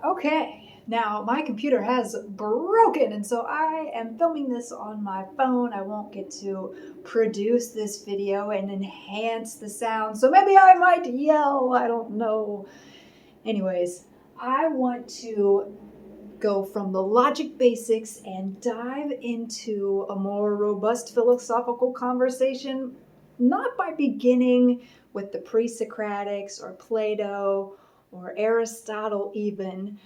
Okay, now my computer has broken, and so I am filming this on my phone. I won't get to produce this video and enhance the sound, so maybe I might yell, I don't know. Anyways, I want to go from the logic basics and dive into a more robust philosophical conversation, not by beginning with the pre-Socratics or Plato or Aristotle even,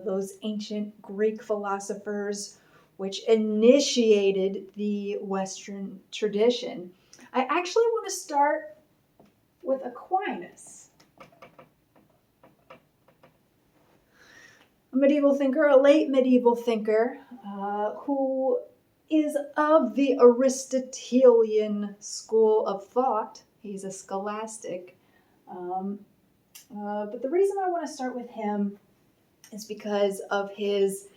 those ancient Greek philosophers which initiated the Western tradition. I actually want to start with Aquinas, a medieval thinker, a late medieval thinker, who is of the Aristotelian school of thought. He's a scholastic. But the reason I want to start with him is because of his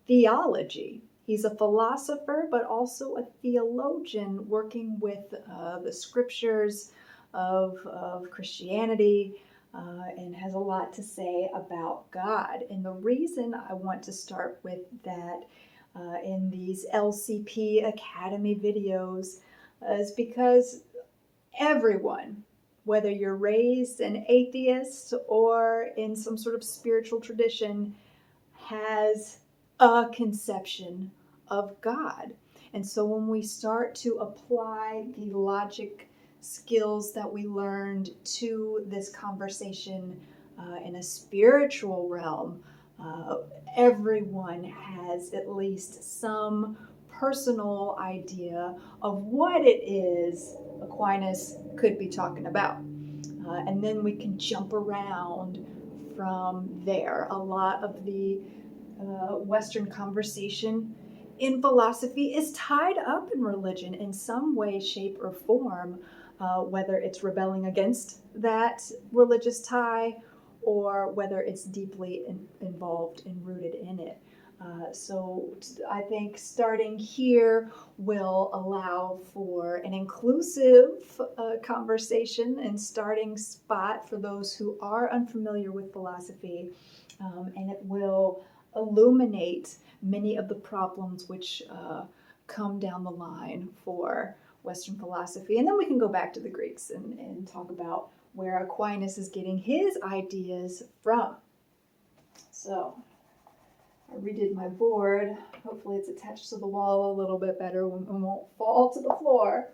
theology. He's a philosopher, but also a theologian working with the scriptures of Christianity, and has a lot to say about God. And the reason I want to start with that in these LCP Academy videos is because everyone, whether you're raised an atheist or in some sort of spiritual tradition, has a conception of God. And so when we start to apply the logic skills that we learned to this conversation in a spiritual realm, everyone has at least some personal idea of what it is Aquinas could be talking about. And then we can jump around from there. A lot of the Western conversation in philosophy is tied up in religion in some way, shape, or form, whether it's rebelling against that religious tie or whether it's deeply involved and rooted in it. So I think starting here will allow for an inclusive conversation and starting spot for those who are unfamiliar with philosophy, and it will illuminate many of the problems which come down the line for Western philosophy. And then we can go back to the Greeks and talk about where Aquinas is getting his ideas from. So I redid my board. Hopefully it's attached to the wall a little bit better and won't fall to the floor.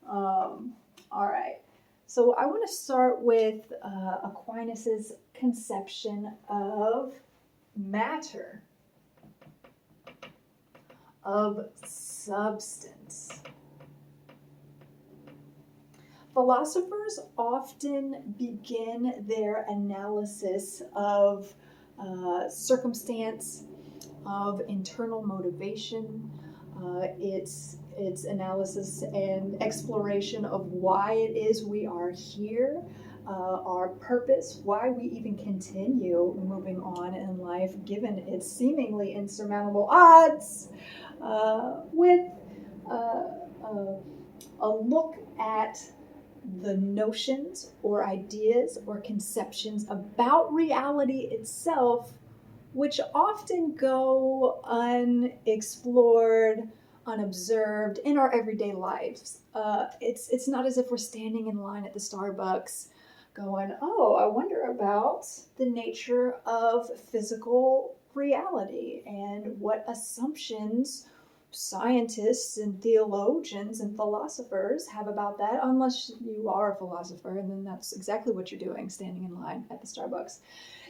All right. So I want to start with Aquinas's conception of matter, of substance. Philosophers often begin their analysis of circumstance, of internal motivation, its analysis and exploration of why it is we are here, our purpose, why we even continue moving on in life given its seemingly insurmountable odds, with a look at the notions or ideas or conceptions about reality itself, which often go unexplored, unobserved in our everyday lives. It's not as if we're standing in line at the Starbucks going, oh, I wonder about the nature of physical reality and what assumptions scientists and theologians and philosophers have about that, unless you are a philosopher, and then that's exactly what you're doing, standing in line at the Starbucks.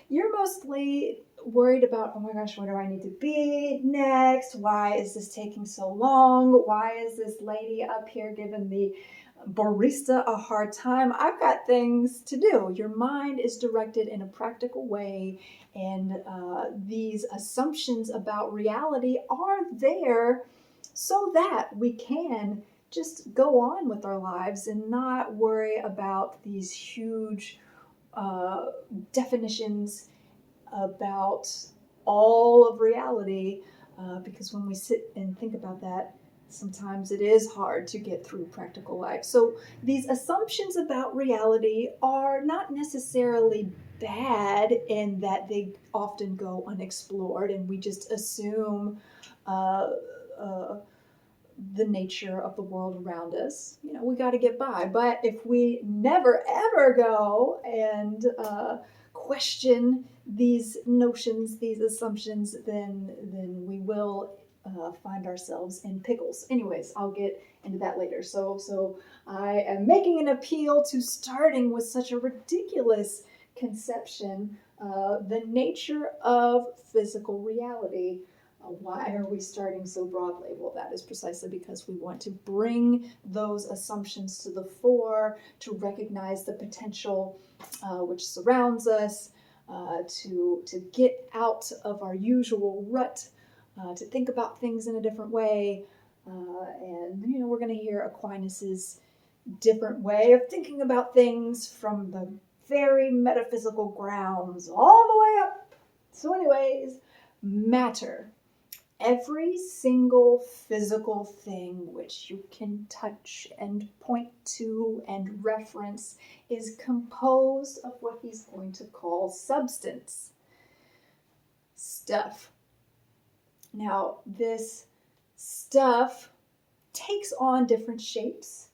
You're mostly worried about, oh my gosh, where do I need to be next? Why is this taking so long? Why is this lady up here giving the barista a hard time? I've got things to do. Your mind is directed in a practical way, and these assumptions about reality are there so that we can just go on with our lives and not worry about these huge definitions about all of reality, because when we sit and think about that, sometimes it is hard to get through practical life. So these assumptions about reality are not necessarily bad in that they often go unexplored, and we just assume uh, uh, the nature of the world around us. We got to get by. But if we never ever go and question these notions, these assumptions, then we will find ourselves in pickles. Anyways, I'll get into that later. So I am making an appeal to starting with such a ridiculous conception, the nature of physical reality. Why are we starting so broadly? Well, that is precisely because we want to bring those assumptions to the fore, to recognize the potential which surrounds us, to get out of our usual rut, to think about things in a different way. And we're going to hear Aquinas's different way of thinking about things from the very metaphysical grounds all the way up. So anyways, matter. Every single physical thing which you can touch and point to and reference is composed of what he's going to call substance. Stuff. Now, this stuff takes on different shapes.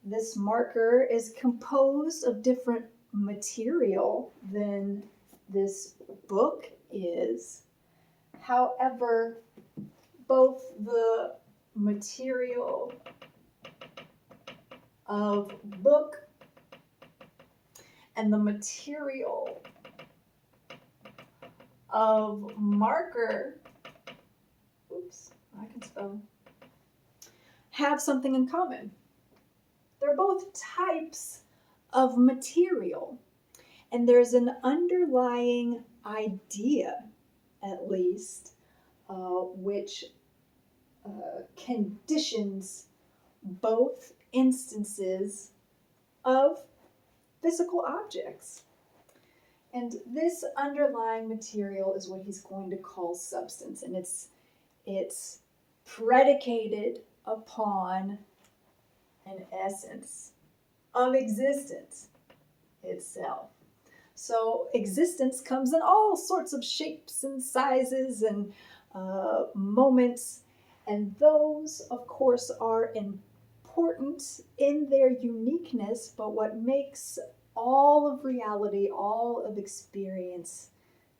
This marker is composed of different material than this book is. However, both the material of book and the material of marker, I can spell, have something in common. They're both types of material, and there's an underlying idea, at least, which conditions both instances of physical objects. And this underlying material is what he's going to call substance, and it's predicated upon an essence of existence itself. So existence comes in all sorts of shapes and sizes and moments, and those, of course, are important in their uniqueness, but what makes all of reality, all of experience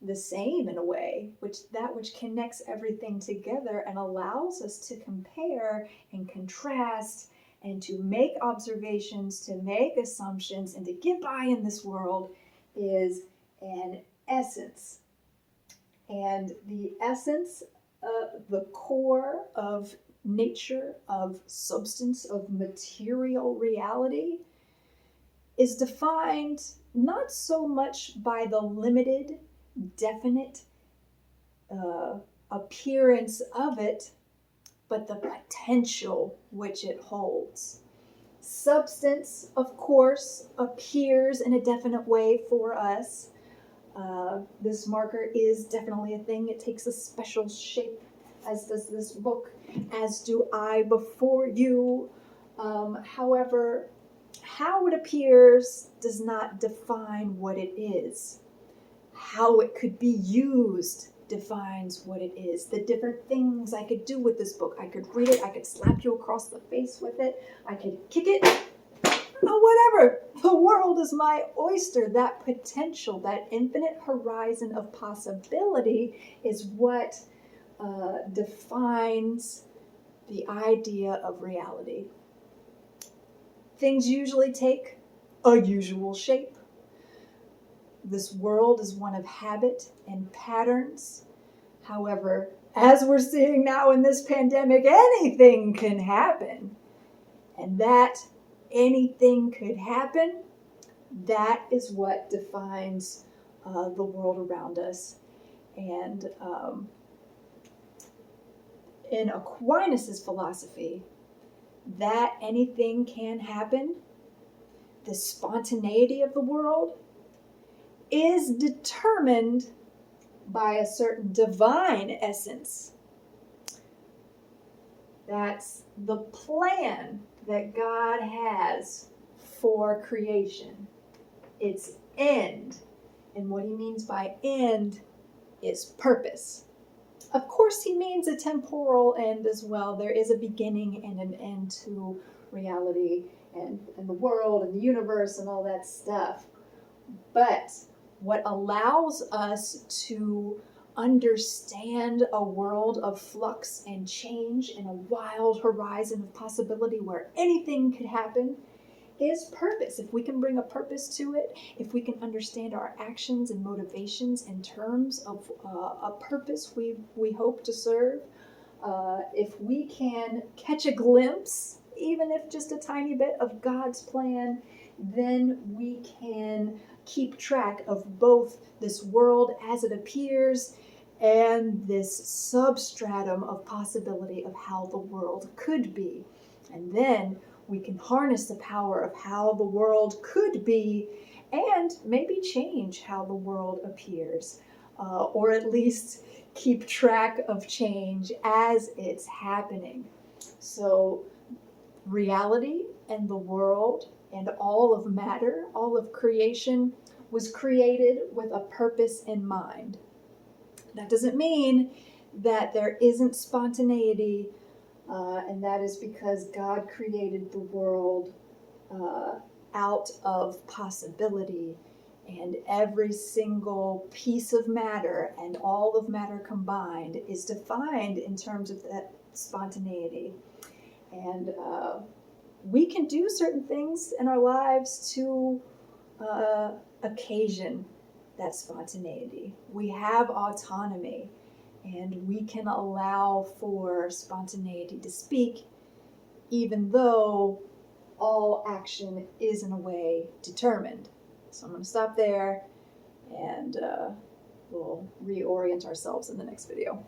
the same in a way, which connects everything together and allows us to compare and contrast and to make observations, to make assumptions, and to get by in this world, is an essence. And the essence, the core of nature, of substance, of material reality, is defined not so much by the limited, definite appearance of it, but the potential which it holds. Substance, of course, appears in a definite way for us. This marker is definitely a thing. It takes a special shape, as does this book, as do I before you. However, how it appears does not define what it is. How it could be used defines what it is. The different things I could do with this book. I could read it, I could slap you across the face with it, I could kick it, whatever. The world is my oyster. That potential, that infinite horizon of possibility is what defines the idea of reality. Things usually take a usual shape. This world is one of habit and patterns. However, as we're seeing now in this pandemic, anything can happen. And that anything could happen, that is what defines the world around us. And in Aquinas' philosophy, that anything can happen, the spontaneity of the world, is determined by a certain divine essence. That's the plan that God has for creation. Its end And what he means by end is purpose. Of course, he means a temporal end as well. There is a beginning and an end to reality and the world and the universe and all that stuff. But what allows us to understand a world of flux and change and a wild horizon of possibility where anything could happen is purpose. If we can bring a purpose to it, if we can understand our actions and motivations in terms of a purpose we hope to serve, if we can catch a glimpse, even if just a tiny bit, of God's plan, then we can keep track of both this world as it appears and this substratum of possibility of how the world could be. And then we can harness the power of how the world could be and maybe change how the world appears, or at least keep track of change as it's happening. So reality and the world and all of matter, all of creation, was created with a purpose in mind. That doesn't mean that there isn't spontaneity, and that is because God created the world out of possibility, and every single piece of matter and all of matter combined is defined in terms of that spontaneity. And we can do certain things in our lives to occasion that spontaneity. We have autonomy, and we can allow for spontaneity to speak, even though all action is in a way determined. So I'm going to stop there, and we'll reorient ourselves in the next video.